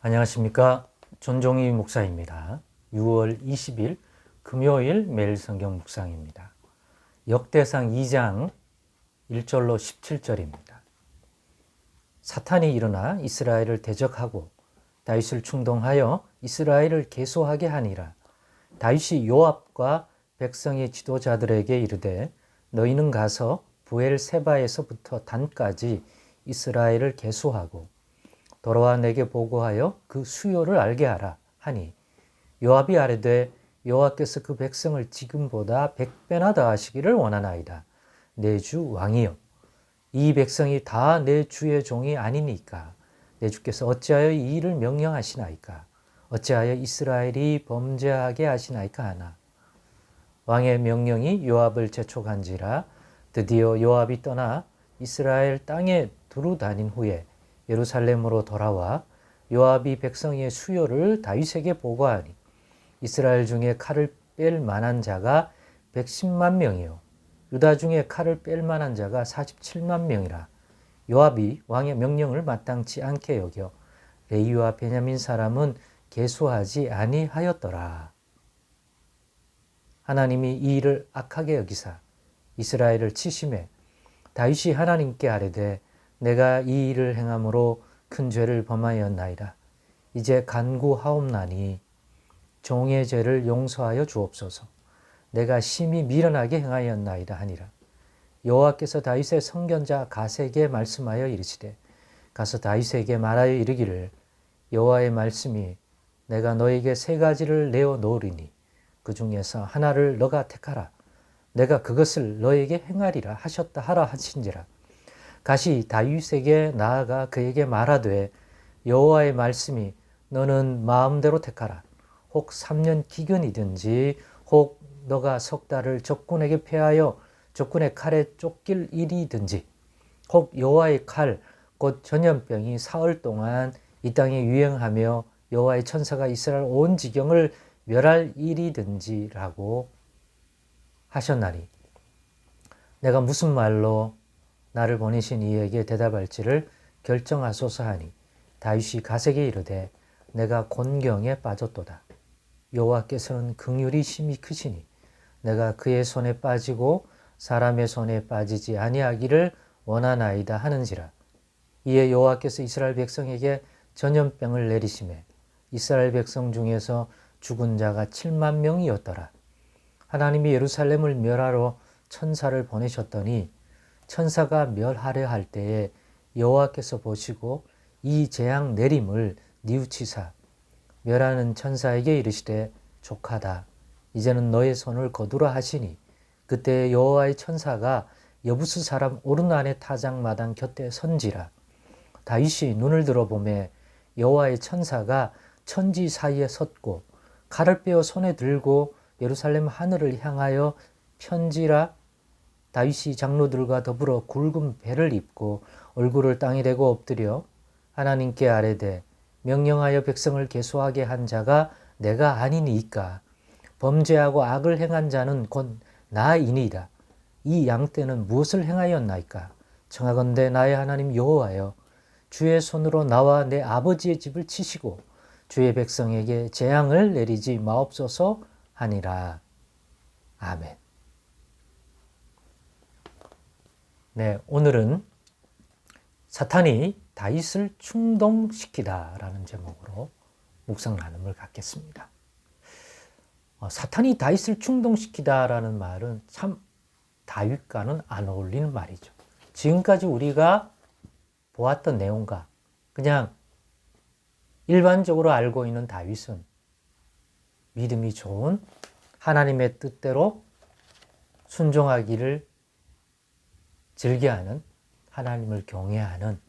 안녕하십니까. 존종희 목사입니다. 6월 20일 금요일 매일 성경 묵상입니다. 역대상 2장 1절로 17절입니다. 사탄이 일어나 이스라엘을 대적하고 다윗을 충동하여 이스라엘을 계소하게 하니라. 다윗이 요압과 백성의 지도자들에게 이르되 너희는 가서 브엘세바에서부터 단까지 이스라엘을 계소하고 돌아와 내게 보고하여 그 수요를 알게 하라 하니 요압이 아뢰되 여호와께서 그 백성을 지금보다 100배나 더하시기를 원하나이다. 내 주 왕이여, 이 백성이 다 내 주의 종이 아니니까 내 주께서 어찌하여 이 일을 명령하시나이까? 어찌하여 이스라엘이 범죄하게 하시나이까 하나. 왕의 명령이 요압을 재촉한지라. 드디어 요압이 떠나 이스라엘 땅에 두루 다닌 후에 예루살렘으로 돌아와 요압이 백성의 수요를 다윗에게 보고하니 이스라엘 중에 칼을 뺄 만한 자가 110만 명이요 유다 중에 칼을 뺄 만한 자가 47만 명이라. 요압이 왕의 명령을 마땅치 않게 여겨 레위와 베냐민 사람은 계수하지 아니하였더라. 하나님이 이 일을 악하게 여기사 이스라엘을 치심해 다윗이 하나님께 아뢰되 내가 이 일을 행함으로 큰 죄를 범하였나이다. 이제 간구하옵나니 종의 죄를 용서하여 주옵소서. 내가 심히 미련하게 행하였나이다 하니라. 여호와께서 다윗의 선견자 갓에게 말씀하여 이르시되 가서 다윗에게 말하여 이르기를 여호와의 말씀이 내가 너에게 세 가지를 내어 놓으리니 그 중에서 하나를 너가 택하라. 내가 그것을 너에게 행하리라 하셨다 하라 하신지라. 갓이 다윗에게 나아가 그에게 말하되 여호와의 말씀이 너는 마음대로 택하라. 혹 3년 기근이든지 혹 너가 석 달을 적군에게 패하여 적군의 칼에 쫓길 일이든지 혹 여호와의 칼 곧 전염병이 사흘 동안 이 땅에 유행하며 여호와의 천사가 이스라엘 온 지경을 멸할 일이든지라고 하셨나니 내가 무슨 말로 나를 보내신 이에게 대답할지를 결정하소서 하니 다윗이 갓에게 이르되 내가 곤경에 빠졌도다. 여호와께서는 긍휼이 심히 크시니 내가 그의 손에 빠지고 사람의 손에 빠지지 아니하기를 원하나이다 하는지라. 이에 여호와께서 이스라엘 백성에게 전염병을 내리시매 이스라엘 백성 중에서 죽은 자가 7만 명이었더라. 하나님이 예루살렘을 멸하러 천사를 보내셨더니 천사가 멸하려 할 때에 여호와께서 보시고 이 재앙 내림을 뉘우치사 멸하는 천사에게 이르시되 족하다. 이제는 너의 손을 거두라 하시니 그때 여호와의 천사가 여부스 사람 오르난의 타작마당 곁에 선지라. 다윗이 눈을 들어보매 여호와의 천사가 천지 사이에 섰고 칼을 빼어 손에 들고 예루살렘 하늘을 향하여 편지라. 다윗이 장로들과 더불어 굵은 배를 입고 얼굴을 땅에 대고 엎드려 하나님께 아뢰되 명령하여 백성을 계수하게 한 자가 내가 아니니까 범죄하고 악을 행한 자는 곧 나이니이다. 이 양떼는 무엇을 행하였나이까? 청하건대 나의 하나님 여호와여, 주의 손으로 나와 내 아버지의 집을 치시고 주의 백성에게 재앙을 내리지 마옵소서 하니라. 아멘. 네, 오늘은 사탄이 다윗을 충동시키다 라는 제목으로 묵상 나눔을 갖겠습니다. 사탄이 다윗을 충동시키다 라는 말은 참 다윗과는 안 어울리는 말이죠. 지금까지 우리가 보았던 내용과 그냥 일반적으로 알고 있는 다윗은 믿음이 좋은 하나님의 뜻대로 순종하기를 즐겨하는 하나님을 경외하는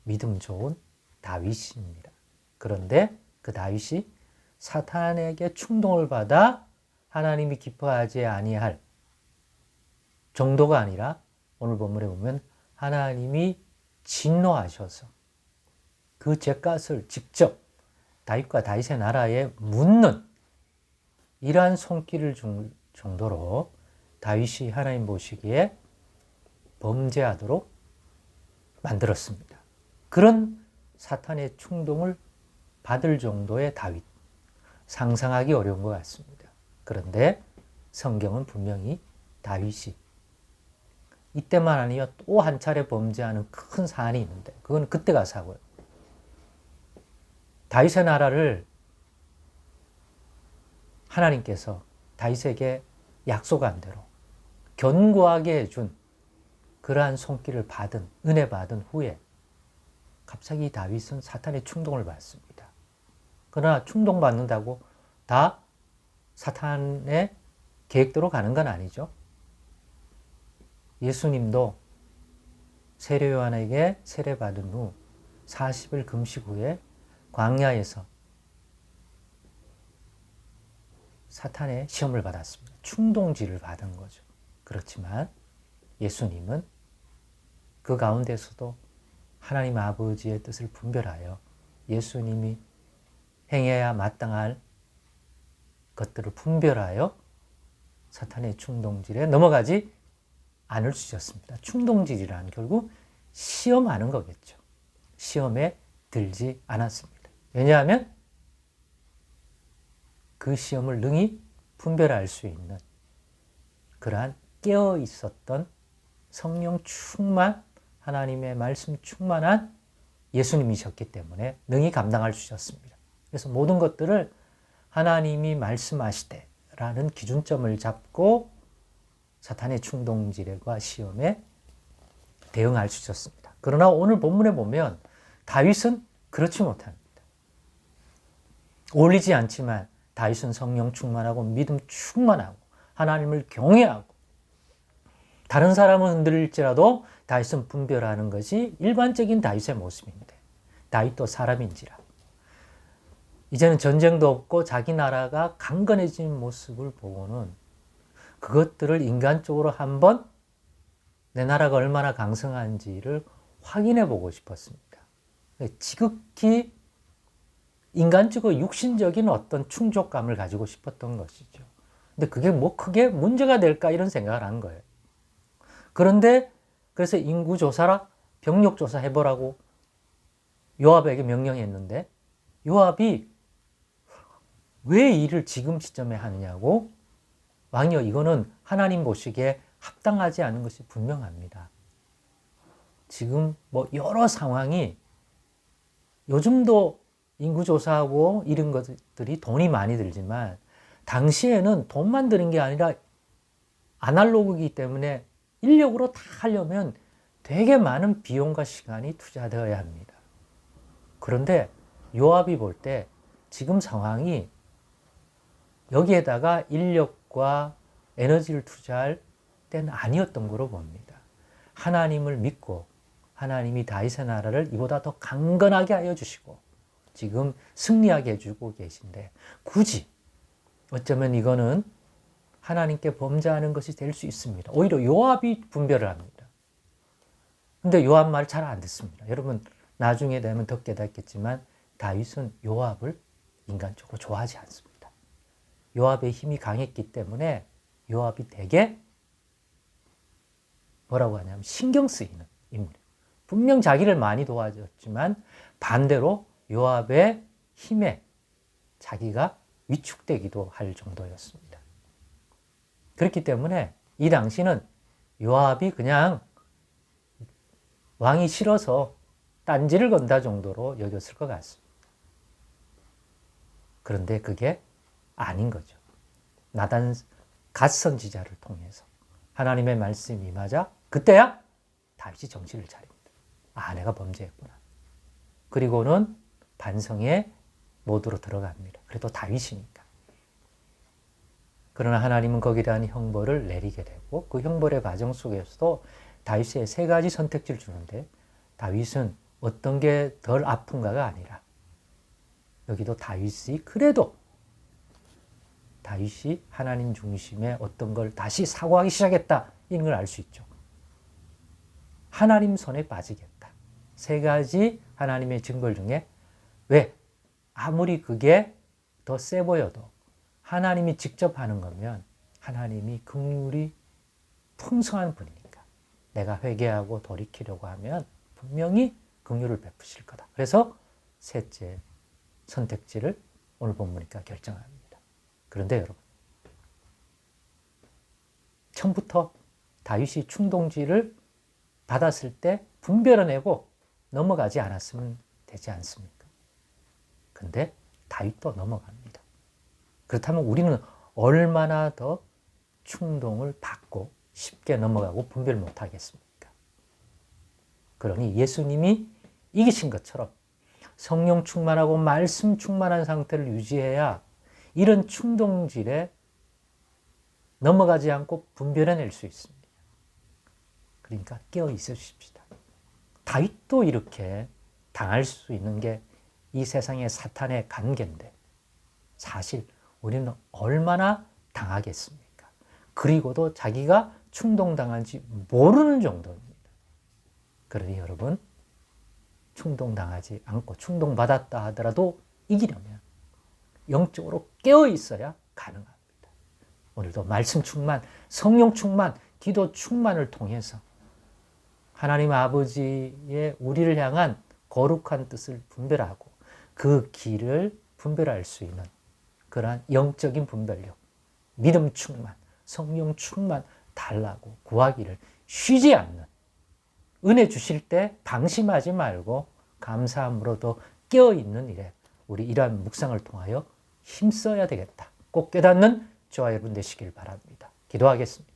믿음 좋은 다윗입니다. 그런데 그 다윗이 사탄에게 충동을 받아 하나님이 기뻐하지 아니할 정도가 아니라 오늘 본문에 보면 하나님이 진노하셔서 그 죄값을 직접 다윗과 다윗의 나라에 묻는 이러한 손길을 줄 정도로 다윗이 하나님 보시기에 범죄하도록 만들었습니다. 그런 사탄의 충동을 받을 정도의 다윗. 상상하기 어려운 것 같습니다. 그런데 성경은 분명히 다윗이 이때만 아니요 또 한 차례 범죄하는 큰 사안이 있는데 그건 그때 가서 하고요. 다윗의 나라를 하나님께서 다윗에게 약속한 대로 견고하게 해준 그러한 손길을 받은 은혜 받은 후에 갑자기 다윗은 사탄의 충동을 받습니다. 그러나 충동받는다고 다 사탄의 계획대로 가는 건 아니죠. 예수님도 세례 요한에게 세례받은 후 40일 금식 후에 광야에서 사탄의 시험을 받았습니다. 충동질을 받은 거죠. 그렇지만 예수님은 그 가운데서도 하나님 아버지의 뜻을 분별하여 예수님이 행해야 마땅할 것들을 분별하여 사탄의 충동질에 넘어가지 않을 수 있었습니다. 충동질이란 결국 시험하는 거겠죠. 시험에 들지 않았습니다. 왜냐하면 그 시험을 능히 분별할 수 있는 그러한 깨어 있었던 성령 충만, 하나님의 말씀 충만한 예수님이셨기 때문에 능히 감당할 수 있었습니다. 그래서 모든 것들을 하나님이 말씀하시되라는 기준점을 잡고 사탄의 충동질과 시험에 대응할 수 있었습니다. 그러나 오늘 본문에 보면 다윗은 그렇지 못합니다. 어울리지 않지만 다윗은 성령 충만하고 믿음 충만하고 하나님을 경외하고 다른 사람은 흔들릴지라도 다윗은 분별하는 것이 일반적인 다윗의 모습인데 다윗도 사람인지라 이제는 전쟁도 없고 자기 나라가 강건해진 모습을 보고는 그것들을 인간적으로 한번 내 나라가 얼마나 강성한지를 확인해 보고 싶었습니다. 지극히 인간적으로 육신적인 어떤 충족감을 가지고 싶었던 것이죠. 근데 그게 뭐 크게 문제가 될까 이런 생각을 한 거예요. 그런데 그래서 인구조사라 병력조사 해보라고 요압에게 명령했는데 요압이 왜 일을 지금 시점에 하느냐고 왕이여 이거는 하나님 보시기에 합당하지 않은 것이 분명합니다. 지금 뭐 여러 상황이 요즘도 인구조사하고 이런 것들이 돈이 많이 들지만 당시에는 돈만 드는 게 아니라 아날로그이기 때문에 인력으로 다 하려면 되게 많은 비용과 시간이 투자되어야 합니다. 그런데 요압이 볼 때 지금 상황이 여기에다가 인력과 에너지를 투자할 때는 아니었던 거로 봅니다. 하나님을 믿고 하나님이 다윗의 나라를 이보다 더 강건하게 하여 주시고 지금 승리하게 해주고 계신데 굳이 어쩌면 이거는 하나님께 범죄하는 것이 될 수 있습니다. 오히려 요압이 분별을 합니다. 근데 요압 말 잘 안 듣습니다. 여러분 나중에 되면 더 깨닫겠지만 다윗은 요압을 인간적으로 좋아하지 않습니다. 요압의 힘이 강했기 때문에 요압이 되게 뭐라고 하냐면 신경 쓰이는 인물이에요. 분명 자기를 많이 도와줬지만 반대로 요압의 힘에 자기가 위축되기도 할 정도였습니다. 그렇기 때문에 이 당시는 요압이 그냥 왕이 싫어서 딴지를 건다 정도로 여겼을 것 같습니다. 그런데 그게 아닌 거죠. 나단 갓 선지자를 통해서 하나님의 말씀이 임하자 그때야 다윗이 정신을 차립니다. 아, 내가 범죄했구나. 그리고는 반성의 모드로 들어갑니다. 그래도 다윗이니까. 그러나 하나님은 거기에 대한 형벌을 내리게 되고 그 형벌의 과정 속에서도 다윗의 세 가지 선택지를 주는데 다윗은 어떤 게 덜 아픈가가 아니라 여기도 다윗이 그래도 다윗이 하나님 중심의 어떤 걸 다시 사고하기 시작했다 이런 걸 알 수 있죠. 하나님 손에 빠지겠다. 세 가지 하나님의 증거 중에 왜 아무리 그게 더 세 보여도 하나님이 직접 하는 거면 하나님이 긍휼이 풍성한 분이니까 내가 회개하고 돌이키려고 하면 분명히 긍휼을 베푸실 거다. 그래서 셋째 선택지를 오늘 본문이니까 결정합니다. 그런데 여러분, 처음부터 다윗이 충동지를 받았을 때 분별해내고 넘어가지 않았으면 되지 않습니까? 근데 다윗도 넘어갑니다. 그렇다면 우리는 얼마나 더 충동을 받고 쉽게 넘어가고 분별 못하겠습니까? 그러니 예수님이 이기신 것처럼 성령 충만하고 말씀 충만한 상태를 유지해야 이런 충동질에 넘어가지 않고 분별해낼 수 있습니다. 그러니까 깨어 있으십시다. 다윗도 이렇게 당할 수 있는 게 이 세상의 사탄의 관계인데 사실 우리는 얼마나 당하겠습니까? 그리고도 자기가 충동당한지 모르는 정도입니다. 그러니 여러분, 충동당하지 않고 충동받았다 하더라도 이기려면 영적으로 깨어 있어야 가능합니다. 오늘도 말씀 충만, 성령 충만, 기도 충만을 통해서 하나님 아버지의 우리를 향한 거룩한 뜻을 분별하고 그 길을 분별할 수 있는 그러한 영적인 분별력, 믿음 충만, 성령 충만 달라고 구하기를 쉬지 않는, 은혜 주실 때 방심하지 말고 감사함으로도 깨어있는 일에 우리 이러한 묵상을 통하여 힘써야 되겠다. 꼭 깨닫는 저와 여러분 되시길 바랍니다. 기도하겠습니다.